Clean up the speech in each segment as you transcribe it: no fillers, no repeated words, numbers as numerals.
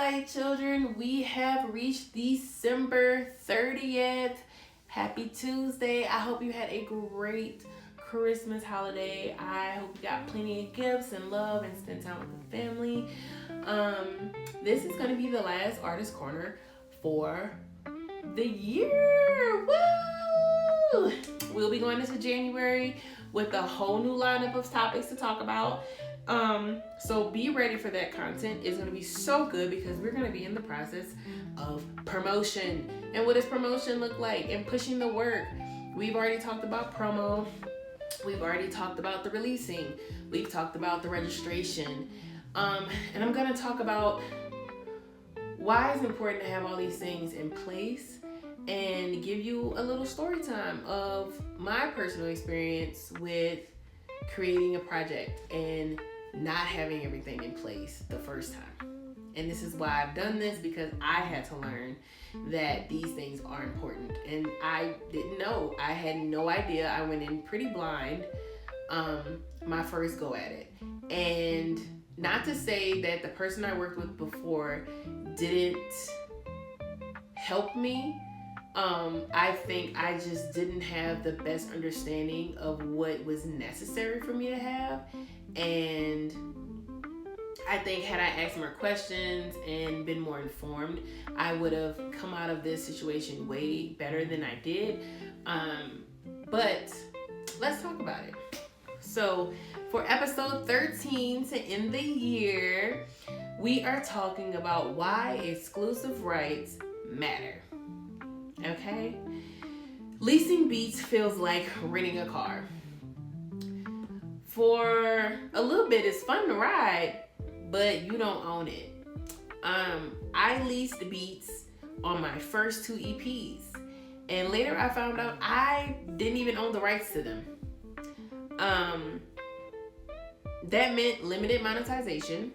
right, children, we have reached December 30th. Happy Tuesday. I hope you had a great Christmas holiday. I hope you got plenty of gifts and love and spend time with the family. This is going to be the last Artist Corner for the year. Woo! We'll be going into January with a whole new lineup of topics to talk about. So be ready for that content. It's going to be so good because we're going to be in the process of promotion. And what does promotion look like? And pushing the work. We've already talked about promo. We've already talked about the releasing. We've talked about the registration. And I'm going to talk about why it's important to have all these things in place and give you a little story time of my personal experience with creating a project and not having everything in place the first time. And this is why I've done this, because I had to learn that these things are important. And I didn't know. I had no idea. I went in pretty blind my first go at it. And not to say that the person I worked with before didn't help me. I think I just didn't have the best understanding of what was necessary for me to have. And I think had I asked more questions and been more informed, I would have come out of this situation way better than I did. But let's talk about it. So for episode 13 to end the year, we are talking about why exclusive rights matter. Okay? Leasing beats feels like renting a car. For a little bit, it's fun to ride, but you don't own it. I leased beats on my first 2 EPs, and later I found out I didn't even own the rights to them. That meant limited monetization,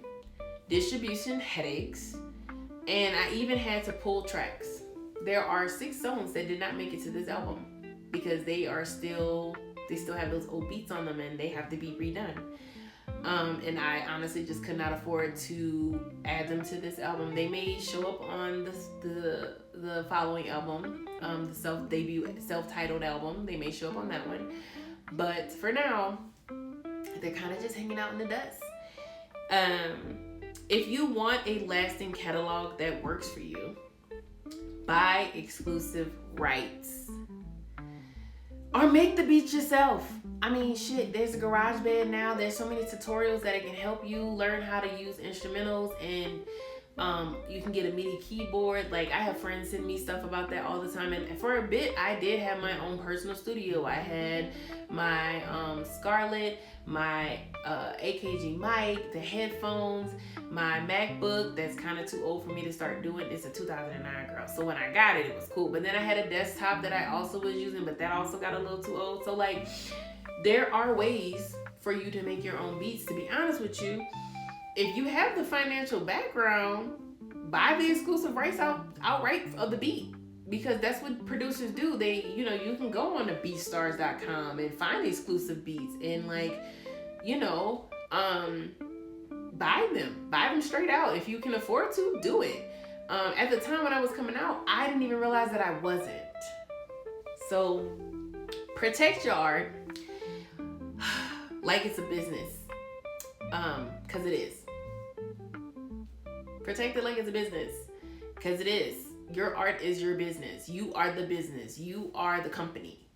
distribution headaches, and I even had to pull tracks. There are 6 songs that did not make it to this album because they still have those old beats on them and they have to be redone. And I honestly just could not afford to add them to this album. They may show up on the following album, the self-titled album. They may show up on that one. But for now, they're kind of just hanging out in the dust. If you want a lasting catalog that works for you, buy exclusive rights. Or make the beats yourself. I mean, shit, there's a GarageBand now. There's so many tutorials that it can help you learn how to use instrumentals, and you can get a MIDI keyboard. Like, I have friends send me stuff about that all the time. And for a bit, I did have my own personal studio. I had my Scarlett, my AKG mic, the headphones, my MacBook that's kind of too old for me to start doing. It's a 2009 girl. So when I got it, it was cool. But then I had a desktop that I also was using, but that also got a little too old. So like, there are ways for you to make your own beats. To be honest with you, if you have the financial background, buy the exclusive rights outright of the beat. Because that's what producers do. You can go on to beatstars.com and find exclusive beats and buy them straight out. If you can afford to, do it. At the time when I was coming out, I didn't even realize that I wasn't. So protect your art like it's a business. Cause it is. Protect it like it's a business. Cause it is. Your art is your business. You are the business. You are the company.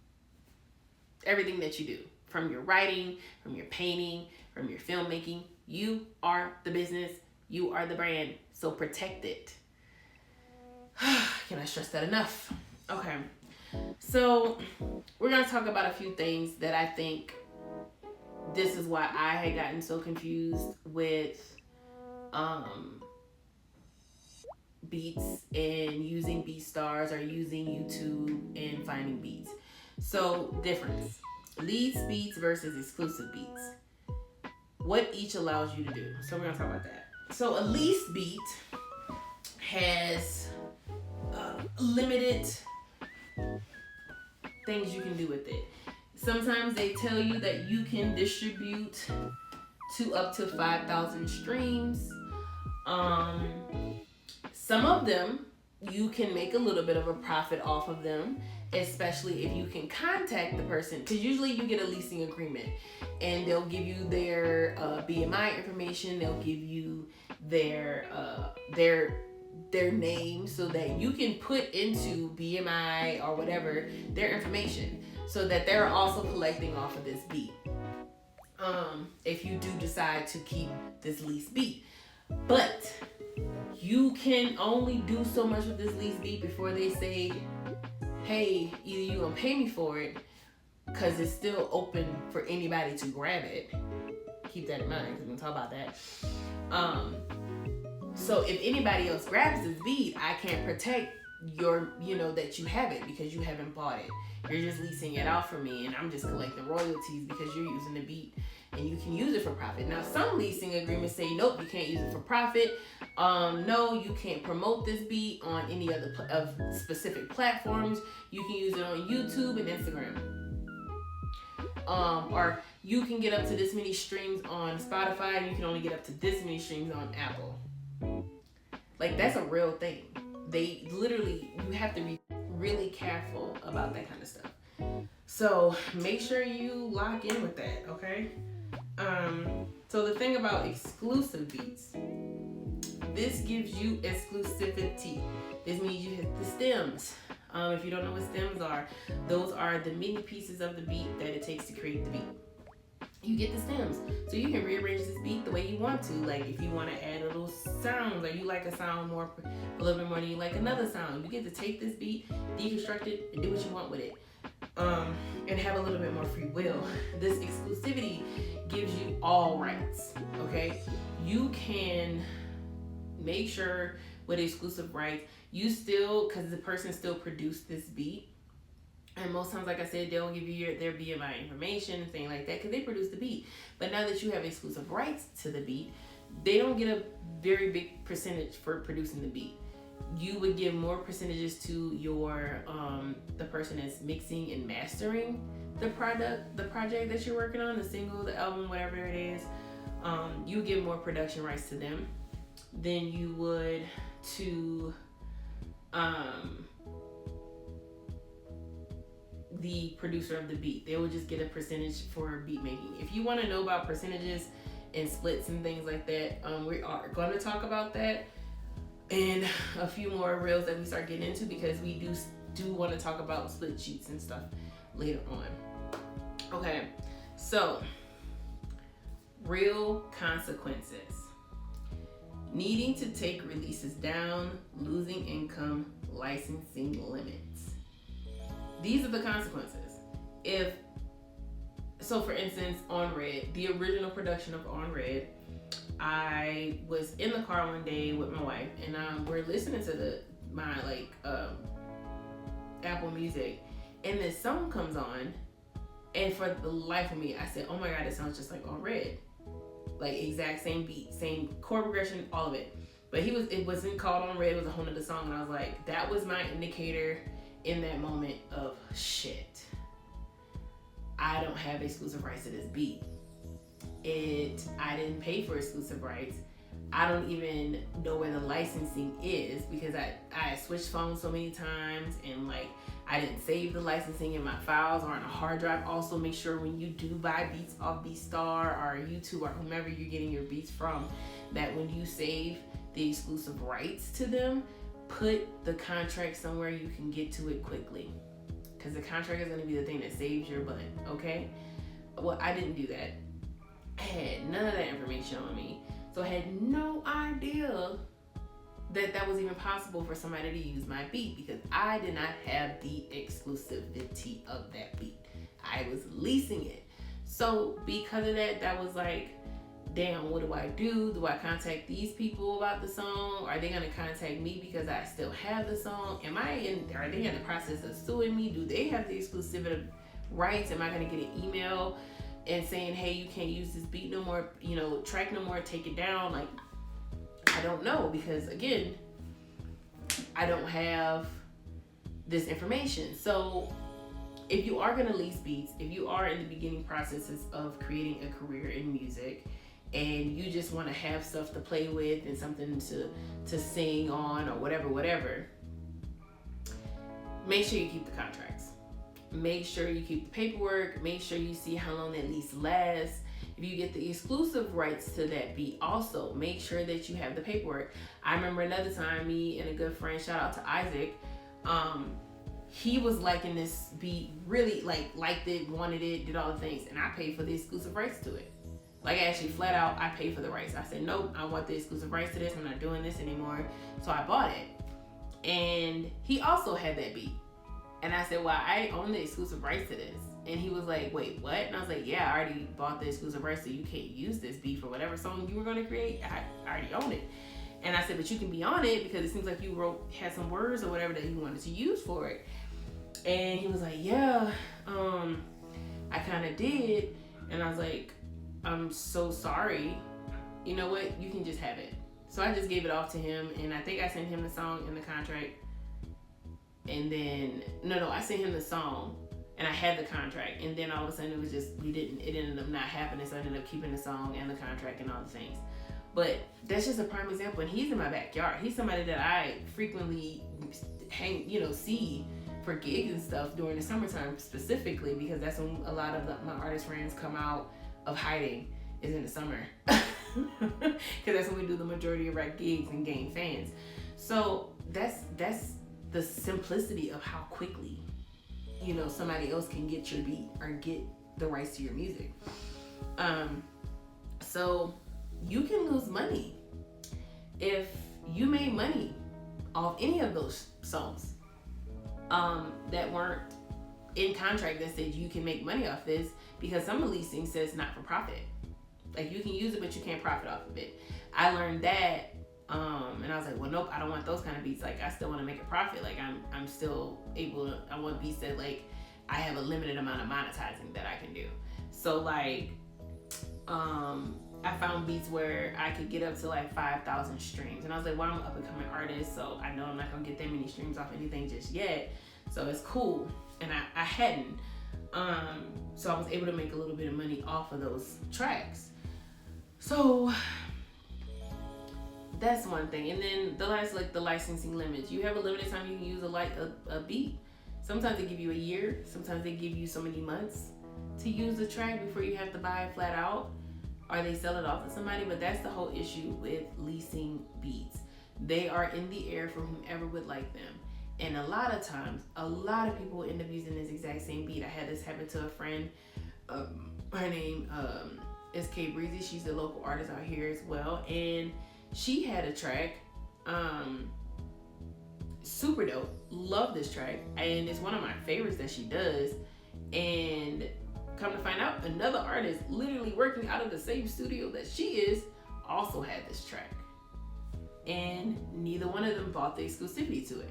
Everything that you do, from your writing, from your painting, from your filmmaking, you are the business. You are the brand. So protect it. Can I stress that enough? Okay. So we're going to talk about a few things that I think this is why I had gotten so confused with beats and using BeatStars or using YouTube and finding beats. So difference. Leased beats versus exclusive beats. What each allows you to do. So we're going to talk about that. So a leased beat has limited things you can do with it. Sometimes they tell you that you can distribute to up to 5,000 streams. of them, you can make a little bit of a profit off of them, especially if you can contact the person, because usually you get a leasing agreement and they'll give you their BMI information, they'll give you their name, so that you can put into BMI or whatever their information, so that they're also collecting off of this beat, if you do decide to keep this lease beat. But you can only do so much with this lease beat before they say, hey, either you gonna pay me for it, because it's still open for anybody to grab it. Keep that in mind, because we're gonna talk about that. So if anybody else grabs this beat, I can't protect your, that you have it, because you haven't bought it. You're just leasing it out for me, and I'm just collecting royalties because you're using the beat and you can use it for profit. Now, some leasing agreements say, nope, you can't use it for profit. No, you can't promote this beat on any other of specific platforms. You can use it on YouTube and Instagram. Or you can get up to this many streams on Spotify, and you can only get up to this many streams on Apple. Like, that's a real thing. They literally, you have to be really careful about that kind of stuff. So make sure you lock in with that, okay? So the thing about exclusive beats, this gives you exclusivity. This means you hit the stems. If you don't know what stems are, those are the mini pieces of the beat that it takes to create the beat. You get the stems, so you can rearrange this beat the way you want to. Like, if you want to add a little sound, or you like a sound a little bit more than you like another sound, you get to take this beat, deconstruct it, and do what you want with it, and have a little bit more free will. This exclusivity gives you all rights. Okay, you can make sure with exclusive rights, you still, because the person still produced this beat. And most times, like I said, they'll give you their BMI information and things like that, because they produce the beat. But now that you have exclusive rights to the beat, they don't get a very big percentage for producing the beat. You would give more percentages to your the person that's mixing and mastering the project that you're working on, the single, the album, whatever it is. You would give more production rights to them than you would to the producer of the beat. They will just get a percentage for beat making. If you want to know about percentages and splits and things like that, we are going to talk about that and a few more reels that we start getting into, because we do want to talk about split sheets and stuff later on. Okay, so real consequences: needing to take releases down, losing income, licensing limits. These are the consequences. For instance, On Red, the original production of On Red, I was in the car one day with my wife, and we're listening to my Apple Music, and this song comes on, and for the life of me, I said, "Oh my God, it sounds just like On Red." Like, exact same beat, same chord progression, all of it. But it wasn't called On Red, it was a whole nother song, and I was like, that was my indicator in that moment of, shit, I don't have exclusive rights to this beat. I didn't pay for exclusive rights. I don't even know where the licensing is, because I switched phones so many times, and I didn't save the licensing in my files or on a hard drive. Also, make sure when you do buy beats off BeatStar or YouTube or whomever you're getting your beats from, that when you save the exclusive rights to them, put the contract somewhere you can get to it quickly, because the contract is going to be the thing that saves your butt. Okay, well, I didn't do that. I had none of that information on me, so I had no idea that was even possible for somebody to use my beat, because I did not have the exclusivity of that beat. I was leasing it. So because of that, that was like, damn, what do I do? Do I contact these people about the song? Are they gonna contact me because I still have the song? Are they in the process of suing me? Do they have the exclusivity rights? Am I gonna get an email and saying, hey, you can't use this beat no more, track no more, take it down? Like, I don't know, because again, I don't have this information. So if you are gonna lease beats, if you are in the beginning processes of creating a career in music, and you just want to have stuff to play with and something to sing on or whatever, make sure you keep the contracts. Make sure you keep the paperwork. Make sure you see how long that lease lasts. If you get the exclusive rights to that beat, also make sure that you have the paperwork. I remember another time, me and a good friend, shout out to Isaac, he was liking this beat, really liked it, wanted it, did all the things, and I paid for the exclusive rights to it. Like, actually, flat out, I paid for the rights. I said, nope, I want the exclusive rights to this. I'm not doing this anymore. So I bought it. And he also had that beat. And I said, well, I own the exclusive rights to this. And he was like, wait, what? And I was like, yeah, I already bought the exclusive rights, so you can't use this beat for whatever song you were going to create. I already own it. And I said, but you can be on it because it seems like you had some words or whatever that you wanted to use for it. And he was like, yeah, I kind of did. And I was like, I'm so sorry. You know what? You can just have it. So I just gave it off to him, and I think I sent him the song and the contract. And then, no, I sent him the song, and I had the contract. And then all of a sudden, it was just, it ended up not happening. So I ended up keeping the song and the contract and all the things. But that's just a prime example. And he's in my backyard. He's somebody that I frequently see for gigs and stuff during the summertime specifically, because that's when a lot of my artist friends come out of hiding, is in the summer. Because that's when we do the majority of our gigs and gain fans. So that's the simplicity of how quickly, somebody else can get your beat or get the rights to your music. So you can lose money if you made money off any of those songs that weren't in contract that said you can make money off this, because some of leasing says not for profit. Like, you can use it, but you can't profit off of it. I learned that, and I was like, well, nope, I don't want those kind of beats. Like, I still want to make a profit. Like, I'm still able to, I want beats that, like, I have a limited amount of monetizing that I can do. So, like, I found beats where I could get up to like 5,000 streams. And I was like, well, I'm an up and coming artist, so I know I'm not gonna get that many streams off anything just yet. So it's cool. And I hadn't. So I was able to make a little bit of money off of those tracks. So that's one thing. And then the last, like the licensing limits. You have a limited time you can use a beat. Sometimes they give you a year. Sometimes they give you so many months to use the track before you have to buy it flat out, or they sell it off to somebody. But that's the whole issue with leasing beats. They are in the air for whomever would like them. And a lot of times, a lot of people end up using this exact same beat. I had this happen to a friend. Her name is K Breezy. She's a local artist out here as well. And she had a track. Super dope. Love this track. And it's one of my favorites that she does. And come to find out, another artist literally working out of the same studio that she is also had this track. And neither one of them bought the exclusivity to it.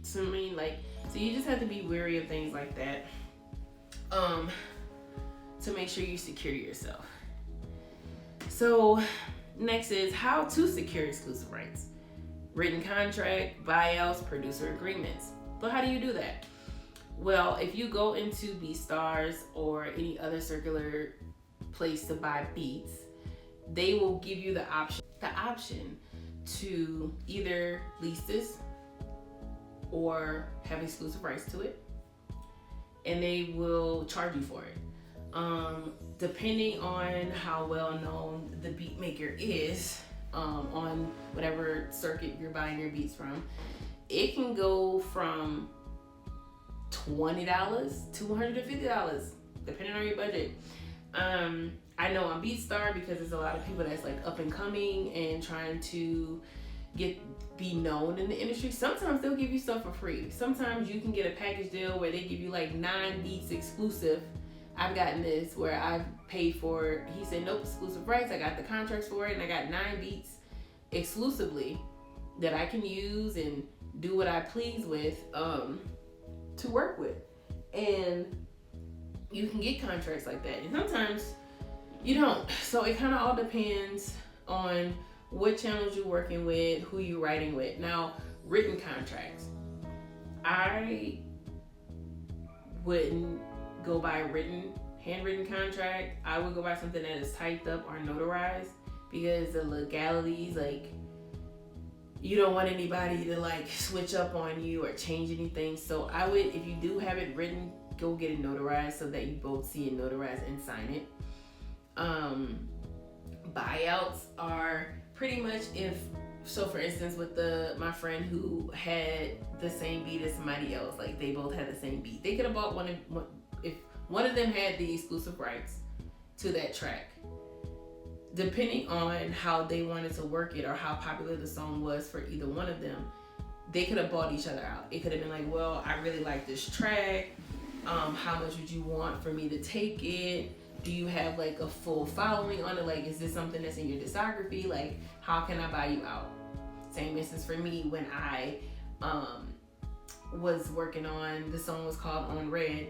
So I mean, so you just have to be wary of things like that, to make sure you secure yourself. So next is how to secure exclusive rights. Written contract, buyouts, producer agreements. So how do you do that? Well, if you go into BeatStars or any other circular place to buy beats, they will give you the option to either lease this or have exclusive rights to it, and they will charge you for it. Depending on how well known the beat maker is, on whatever circuit you're buying your beats from, it can go from $20 to $150, depending on your budget. I know on BeatStar, because there's a lot of people that's like up and coming and trying to be known in the industry. Sometimes they'll give you stuff for free. Sometimes you can get a package deal where they give you like 9 beats exclusive. I've gotten this where I've paid for, he said, nope, exclusive rights. I got the contracts for it, and I got 9 beats exclusively that I can use and do what I please with, to work with. And you can get contracts like that. And sometimes you don't. So it kind of all depends on what channels you're working with, who you're writing with. Now, written contracts. I wouldn't go by written handwritten contract, I would go buy something that is typed up or notarized, because the legalities, like, you don't want anybody to like switch up on you or change anything. So I would, if you do have it written, go get it notarized so that you both see it notarized and sign it. Buyouts are pretty much if, so for instance, with my friend who had the same beat as somebody else, like they both had the same beat, they could have bought if one of them had the exclusive rights to that track. Depending on how they wanted to work it or how popular the song was for either one of them, they could have bought each other out. It could have been like, well, I really like this track. How much would you want for me to take it? Do you have like a full following on it? Like, is this something that's in your discography? Like, how can I buy you out? Same instance for me when I was working on, the song was called On Red,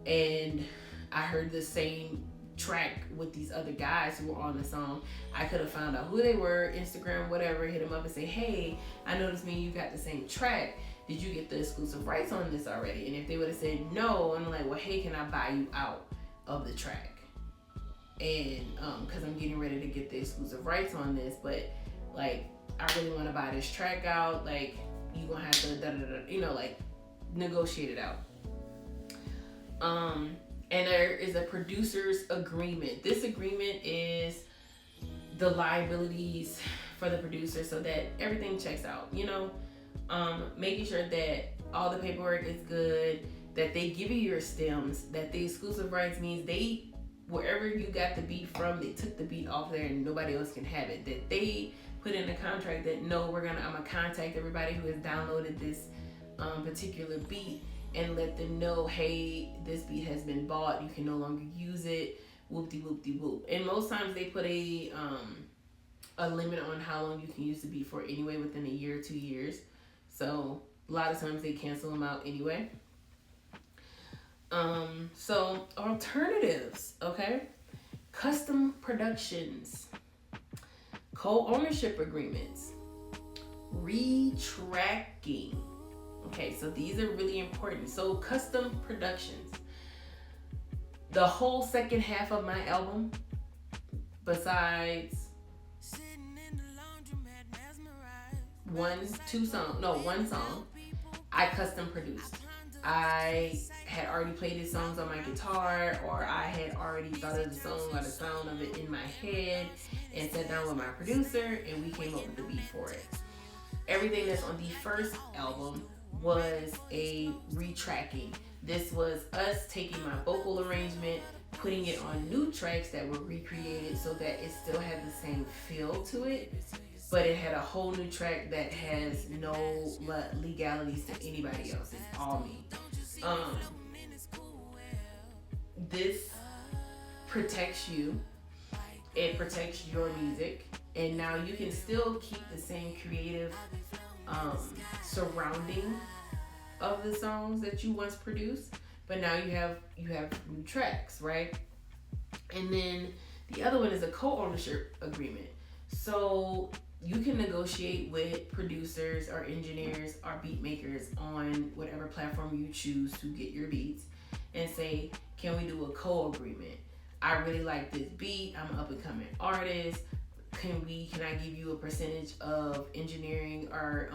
and I heard the same track with these other guys who were on the song. I could have found out who they were, Instagram, whatever, hit them up and say, hey, I noticed me and you got the same track. Did you get the exclusive rights on this already? And if they would have said no, I'm like, well, hey, can I buy you out of the track? And because I'm getting ready to get the exclusive rights on this, but like, I really want to buy this track out. Like, you gonna have to like negotiate it out. And there is a producer's agreement. This agreement is the liabilities for the producer so that everything checks out, making sure that all the paperwork is good, that they give you your stems, that the exclusive rights means wherever you got the beat from, they took the beat off there and nobody else can have it. That they put in the contract that no, I'm gonna contact everybody who has downloaded this particular beat and let them know, hey, this beat has been bought, you can no longer use it, whoop-de-whoop-de-whoop. And most times they put a limit on how long you can use the beat for anyway, within a year or 2 years. So a lot of times they cancel them out anyway. So alternatives, okay? Custom productions, co-ownership agreements, retracking. Okay, so these are really important. So custom productions. The whole second half of my album, besides one song, I custom produced. I had already played these songs on my guitar, or I had already thought of the song or the sound of it in my head and sat down with my producer and we came up with the beat for it. Everything that's on the first album was a retracking. This was us taking my vocal arrangement, putting it on new tracks that were recreated so that it still had the same feel to it, but it had a whole new track that has no legalities to anybody else. It's all me. This protects you. It protects your music, and now you can still keep the same creative surrounding of the songs that you once produced, but now you have new tracks, right? And then the other one is a co-ownership agreement. So you can negotiate with producers or engineers or beat makers on whatever platform you choose to get your beats and say, can we do a co-agreement? I really like this beat. I'm an up-and-coming artist. Can I give you a percentage of engineering or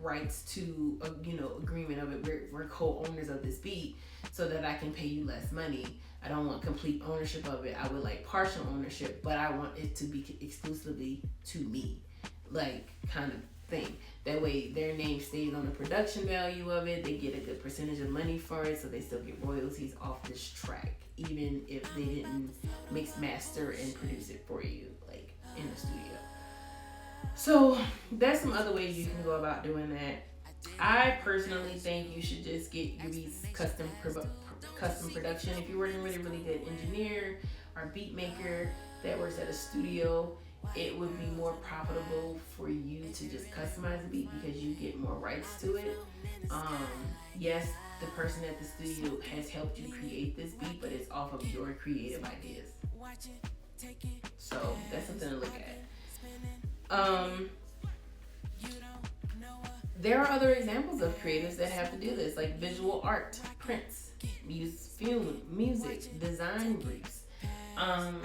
rights to agreement of it? We're co-owners of this beat so that I can pay you less money. I don't want complete ownership of it. I would like partial ownership, but I want it to be exclusively to me, like kind of thing. That way their name stays on the production value of it. They get a good percentage of money for it, so they still get royalties off this track, even if they didn't mix, master, and produce it for you, like in the studio. So that's some other ways you can go about doing that. I personally think you should just get your beats custom production. If you're working with a really good engineer or beat maker that works at a studio, it would be more profitable for you to just customize the beat because you get more rights to it. Yes, the person at the studio has helped you create this beat, but it's off of your creative ideas. So that's something to look at. There are other examples of creatives that have to do this, like visual art, prints. film, music, design briefs. Um,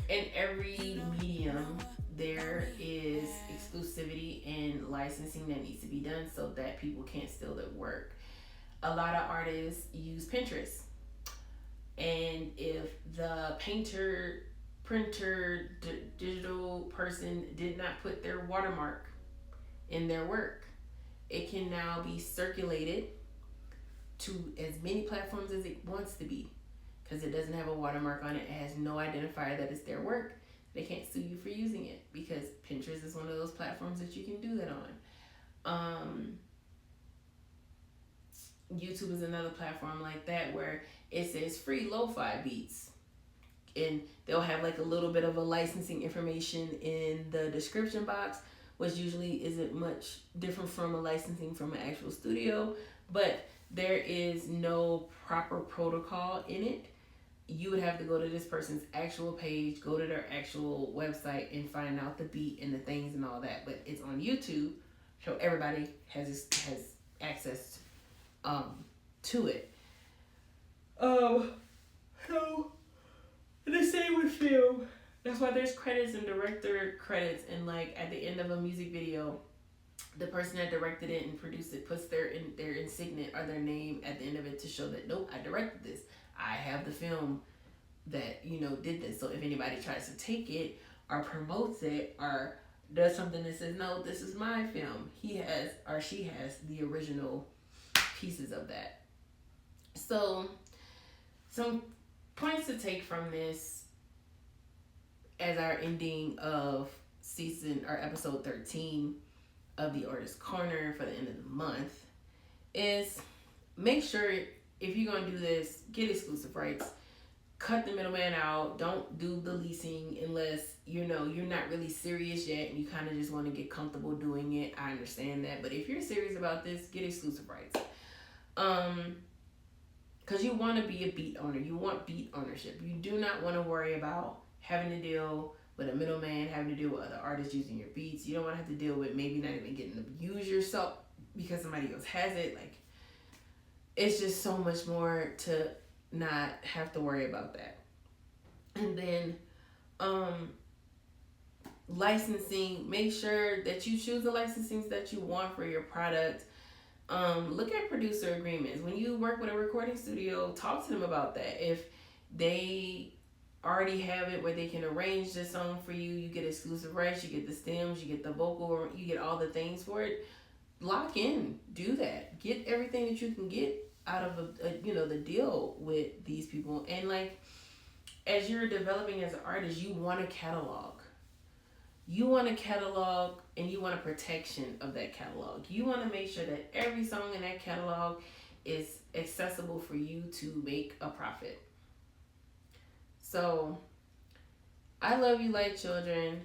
in every medium, there is exclusivity and licensing that needs to be done so that people can't steal their work. A lot of artists use Pinterest, and if the painter, printer, digital person did not put their watermark in their work, it can now be circulated to as many platforms as it wants to be because it doesn't have a watermark on it. It has no identifier that it's their work. They can't sue you for using it because Pinterest is one of those platforms that you can do that on. YouTube is another platform like that where it says free lo-fi beats, and they'll have like a little bit of a licensing information in the description box, which usually isn't much different from a licensing from an actual studio, but there is no proper protocol in it. You would have to go to this person's actual page, go to their actual website, and find out the beat and the things and all that. But it's on YouTube, so everybody has access to it. So the same with film. That's why there's credits and director credits, and like at the end of a music video, the person that directed it and produced it puts their insignia or their name at the end of it to show that nope, I directed this. I have the film that did this. So if anybody tries to take it or promotes it or does something that says no, this is my film, he has or she has the original pieces of that. So some points to take from this as our ending of season or episode 13 of the Artist Corner for the end of the month is make sure if you're going to do this, get exclusive rights. Cut the middleman out. Don't do the leasing unless you're not really serious yet and you kind of just want to get comfortable doing it. I understand that, but if you're serious about this, get exclusive rights. Because you want to be a beat owner. You want beat ownership. You do not want to worry about having to deal with a middleman, having to deal with other artists using your beats. You don't want to have to deal with maybe not even getting to use yourself because somebody else has it. Like, it's just so much more to not have to worry about that. And then licensing, make sure that you choose the licensings that you want for your product. Look at producer agreements. When you work with a recording studio, talk to them about that. If they already have it where they can arrange the song for you, you get exclusive rights, you get the stems, you get the vocal, you get all the things for it. Lock in, do that. Get everything that you can get out of the deal with these people. And like, as you're developing as an artist, you want a catalog. You want a catalog and you want a protection of that catalog. You want to make sure that every song in that catalog is accessible for you to make a profit. So, I love you like children.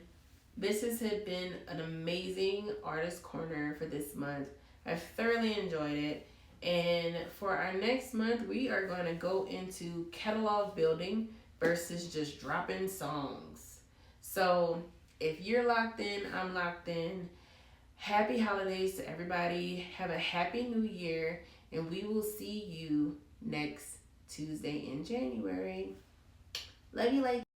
This has been an amazing Artist Corner for this month. I've thoroughly enjoyed it. And for our next month, we are going to go into catalog building versus just dropping songs. So, if you're locked in, I'm locked in. Happy holidays to everybody. Have a happy new year. And we will see you next Tuesday in January. Love you like